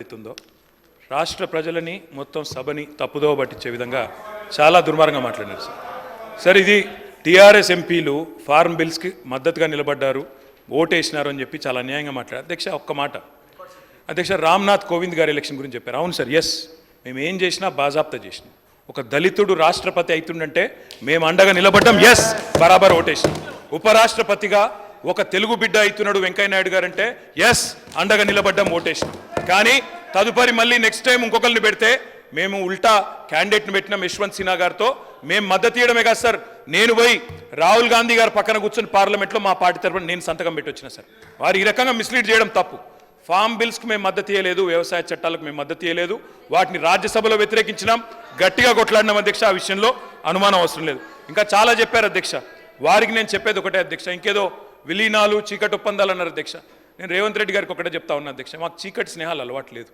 అవుతుందో రాష్ట్ర ప్రజలని మొత్తం సభని తప్పుదోవ పట్టించే విధంగా చాలా దుర్మార్గంగా మాట్లాడారు సార్. ఇది టీఆర్ఎస్ ఎంపీలు ఫార్మ్ బిల్స్కి మద్దతుగా నిలబడ్డారు, ఓటేసినారు అని చెప్పి చాలా అన్యాయంగా మాట్లాడారు. అధ్యక్ష ఒక్క మాట, అధ్యక్ష రామ్నాథ్ కోవింద్ గారి ఎలక్షన్ గురించి చెప్పారు. అవును సార్, ఎస్, మేము ఏం చేసినా బాజాప్తా చేసినాం. ఒక దళితుడు రాష్ట్రపతి అవుతుండంటే మేము అండగా నిలబడ్డాం, ఎస్, బరాబర్ ఓటేసినాం. ఉపరాష్ట్రపతిగా ఒక తెలుగు బిడ్డ అవుతున్నాడు వెంకయ్యనాయుడు గారు అంటే ఎస్, అండగా నిలబడ్డాం, ఓటేసినాం. కానీ తదుపరి మళ్ళీ నెక్స్ట్ టైం ఇంకొకరిని పెడితే మేము ఉల్టా క్యాండిడేట్ని పెట్టినాం యశ్వంత్ సిన్హా గారితో. మేము మద్దతు ఇవ్వడమే కాదు సార్, నేను పోయి రాహుల్ గాంధీ గారు పక్కన కూర్చొని పార్లమెంట్లో మా పార్టీ తరఫున నేను సంతకం పెట్టి వచ్చిన సార్. వారు ఈ రకంగా మిస్లీడ్ చేయడం తప్పు. ఫామ్ బిల్స్కి మేము మద్దతు ఇవ్వలేదు, వ్యవసాయ చట్టాలకు మేము మద్దతు ఇవ్వలేదు, వాటిని రాజ్యసభలో వ్యతిరేకించినాం, గట్టిగా కొట్లాడినాం అధ్యక్ష. ఆ విషయంలో అనుమానం అవసరం లేదు. ఇంకా చాలా చెప్పారు అధ్యక్ష. వారికి నేను చెప్పేది ఒకటే అధ్యక్ష, ఇంకేదో విలీనాలు చీకటి ఒప్పందాలు అన్నారు అధ్యక్ష. నేను రేవంత్ రెడ్డి గారికి ఒకటే చెప్తా ఉన్నా అధ్యక్ష, మాకు చీకటి స్నేహాలు అలవాటు లేదు.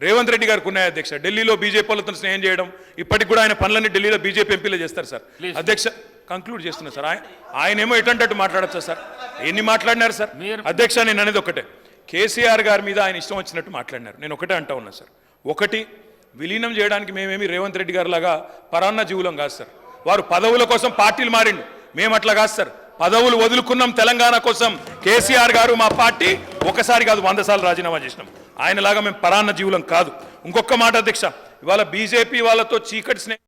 రేవంత్ రెడ్డి గారికి ఉన్నాయి అధ్యక్ష. ఢిల్లీలో బీజేపీ వాళ్ళతో స్నేహం చేయడం, ఇప్పటికి కూడా ఆయన పనులన్నీ ఢిల్లీలో బీజేపీ ఎంపీలే చేస్తారు సార్. అధ్యక్ష కంక్లూడ్ చేస్తున్నా సార్. ఆయనేమో ఎటంటట్టు మాట్లాడచ్చు సార్, ఎన్ని మాట్లాడినారు సార్. అధ్యక్ష నేను అనేది ఒకటే, కేసీఆర్ గారి మీద ఆయన ఇష్టం వచ్చినట్టు మాట్లాడినారు. నేను ఒకటే అంటా ఉన్నా సార్, ఒకటి విలీనం చేయడానికి మేమేమి రేవంత్ రెడ్డి గారి లాగా పరాన్న జీవులం కాదు సార్. వారు పదవుల కోసం పార్టీలు మారిండు, మేము అట్లా కాదు సార్. పదవులు వదులుకున్నాం తెలంగాణ కోసం. కేసీఆర్ గారు మా పార్టీ ఒకసారి కాదు 100 సార్లు రాజీనామా చేసినాం. ఆయనలాగా మేము పరాన్న జీవులం కాదు. ఇంకొక మాట అధ్యక్ష, ఇవాళ బీజేపీ వాళ్ళతో చీకటి స్నేహం